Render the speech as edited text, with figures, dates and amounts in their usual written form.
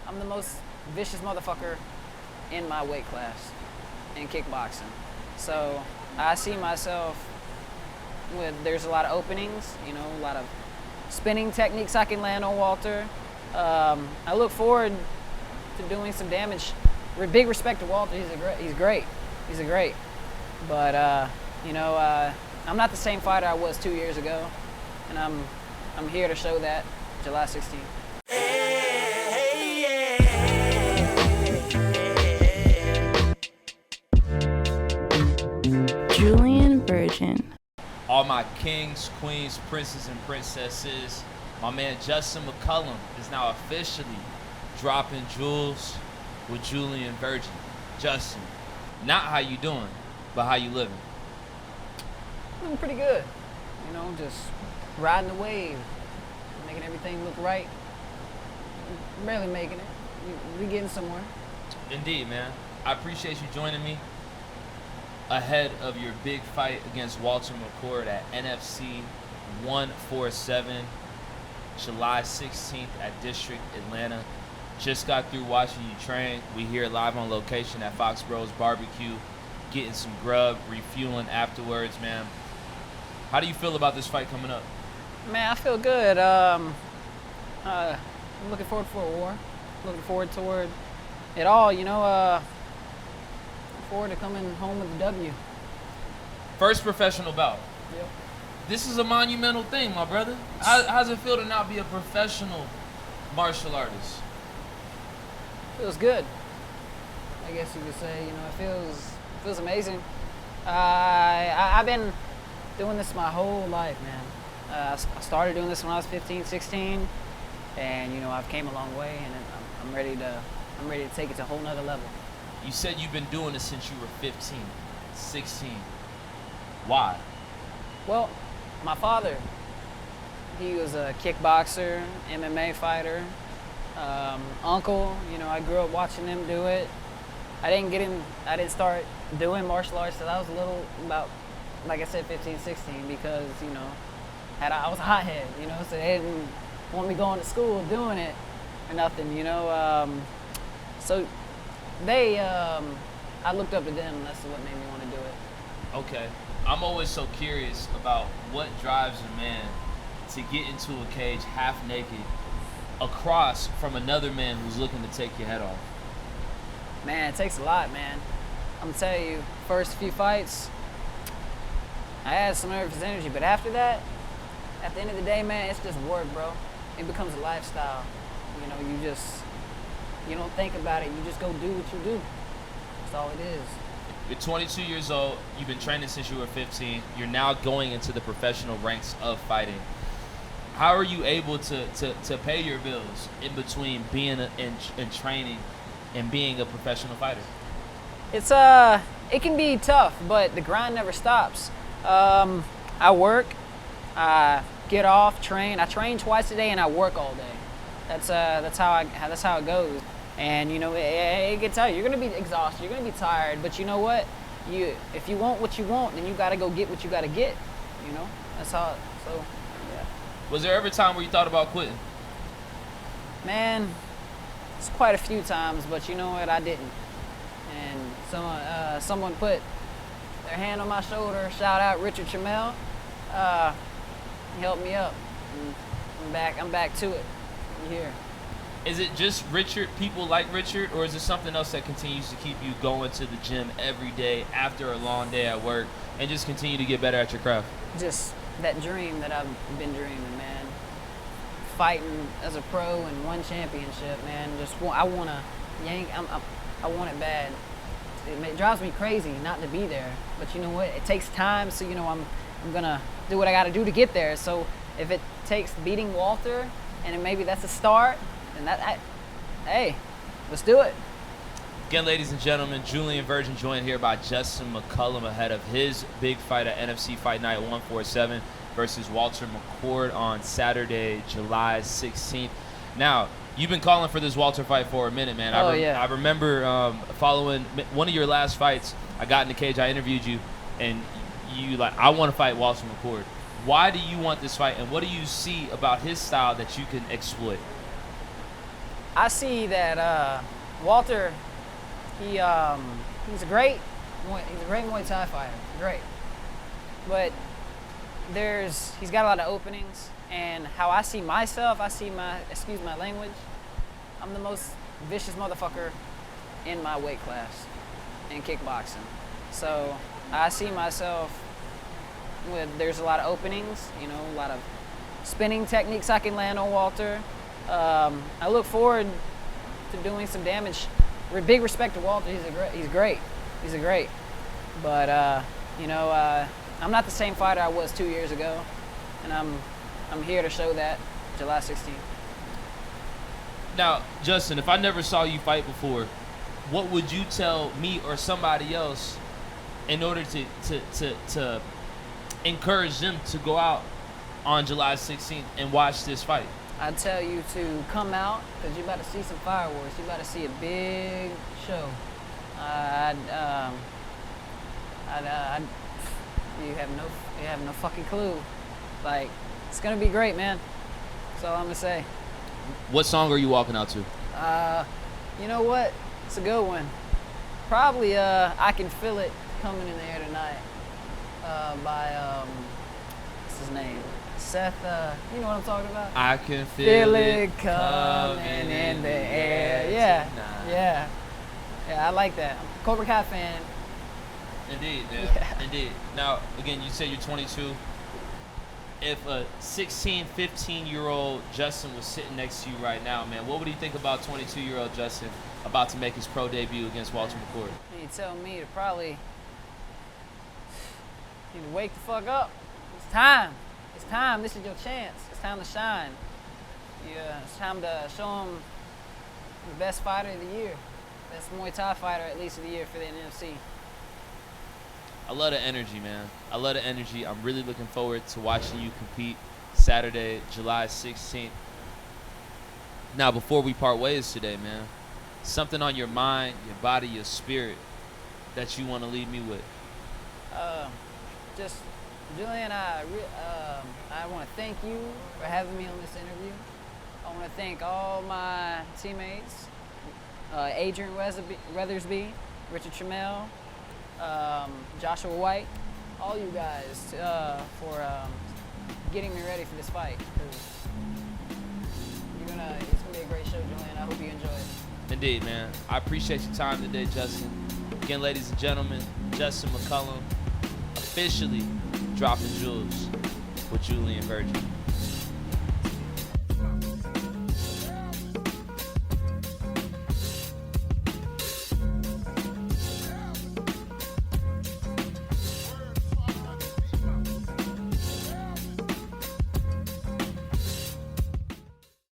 I'm the most vicious motherfucker in my weight class in kickboxing. So I see myself there's a lot of openings, a lot of spinning techniques I can land on Walter. I look forward to doing some damage. Big respect to Walter. He's great. But I'm not the same fighter I was 2 years ago, and I'm here to show that July 16th. Julien Virgin. All my kings, queens, princes, and princesses, my man Justin McCollum is now officially dropping jewels with Julien Virgin. Justin, not how you doing, but how you living? Doing pretty good. Just riding the wave, making everything look right. Barely making it. We getting somewhere. Indeed, man. I appreciate you joining me ahead of your big fight against Walter McCord at NFC 147, July 16th at District, Atlanta. Just got through watching you train. We here live on location at Foxborough's Barbecue, getting some grub, refueling afterwards, man. How do you feel about this fight coming up? Man, I feel good. I'm looking forward for a war. Looking forward toward it all, looking forward to coming home with a W. First professional bout. Yep. This is a monumental thing, my brother. How's it feel to not be a professional martial artist? Feels good. I guess you could say, it feels amazing. I've been doing this my whole life, man. I started doing this when I was 15, 16, and I've came a long way, and I'm ready to take it to a whole nother level. You said you've been doing this since you were 15, 16. Why? Well, my father, he was a kickboxer, MMA fighter. Uncle, I grew up watching them do it. I didn't start doing martial arts till I was about, like I said, 15, 16, because, I was a hothead, so they didn't want me going to school doing it or nothing, so I looked up to them, and that's what made me want to do it. Okay. I'm always so curious about what drives a man to get into a cage half naked across from another man who's looking to take your head off. Man, it takes a lot, man. I'm gonna tell you, first few fights, I had some nervous energy, but after that, at the end of the day, man, it's just work, bro. It becomes a lifestyle. You don't think about it, you just go do what you do. That's all it is. You're 22 years old, you've been training since you were 15, you're now going into the professional ranks of fighting. How are you able to pay your bills in between being in training and being a professional fighter? It can be tough, but the grind never stops. I work, I get off, train. I train twice a day and I work all day. That's how it goes. And it can tell you, you're gonna be exhausted, you're gonna be tired, but you know what? If you want what you want, then you gotta go get what you gotta get. That's how. So, yeah. Was there ever a time where you thought about quitting? Man, it's quite a few times, but you know what? I didn't. And someone put their hand on my shoulder. Shout out Richard Chamel. He helped me up. And I'm back to it. I'm here. Is it just Richard, people like Richard, or is it something else that continues to keep you going to the gym every day after a long day at work and just continue to get better at your craft? Just that dream that I've been dreaming, man. Fighting as a pro and one championship, man. I want to yank. I want it bad. It drives me crazy not to be there. But you know what? It takes time, so I'm gonna do what I got to do to get there. So if it takes beating Walter, and then maybe that's a start, then hey, let's do it. Again, ladies and gentlemen, Julien Virgin joined here by Justin McCollum ahead of his big fight at NFC Fight Night 147 versus Walter McCord on Saturday, July 16th. Now, you've been calling for this Walter fight for a minute, man. Yeah. I remember following one of your last fights. I got in the cage, I interviewed you, and you I want to fight Walter McCord. Why do you want this fight, and what do you see about his style that you can exploit? I see that Walter, he's a great Muay Thai fighter, great. But he's got a lot of openings, and how I see myself, excuse my language, I'm the most vicious motherfucker in my weight class in kickboxing. So I see myself there's a lot of openings, a lot of spinning techniques I can land on Walter. I look forward to doing some damage. Big respect to Walter. He's great. But I'm not the same fighter I was 2 years ago, and I'm here to show that July 16th. Now, Justin, if I never saw you fight before, what would you tell me or somebody else in order to encourage them to go out on July 16th and watch this fight? I'd tell you to come out, because you're about to see some fireworks. You're about to see a big show. You have no fucking clue. Like, it's gonna be great, man. That's all I'm gonna say. What song are you walking out to? You know what? It's a good one. Probably I Can Feel It Coming in the Air Tonight by what's his name? Seth, you know what I'm talking about? I can feel it coming in the air. Yeah, I like that. I'm a Cobra Kai fan. Indeed, man. Yeah. Indeed. Now, again, you say you're 22. If a 16, 15-year-old Justin was sitting next to you right now, man, what would he think about 22-year-old Justin about to make his pro debut against Walter McCourt? You tell me to probably wake the fuck up. It's time. This is your chance. It's time to shine. Yeah, it's time to show him the best fighter of the year. Best Muay Thai fighter, at least, of the year for the NFC. I love the energy, man. I love the energy. I'm really looking forward to watching you compete Saturday, July 16th. Now, before we part ways today, man, something on your mind, your body, your spirit that you want to leave me with? Just, Julien, I want to thank you for having me on this interview. I want to thank all my teammates, Adrian Weathersby, Richard Trammell, Joshua White, all you guys for getting me ready for this fight. It's gonna be a great show, Julien. I hope you enjoy it. Indeed, man. I appreciate your time today, Justin. Again, ladies and gentlemen, Justin McCollum officially dropping jewels with Julien Virgin.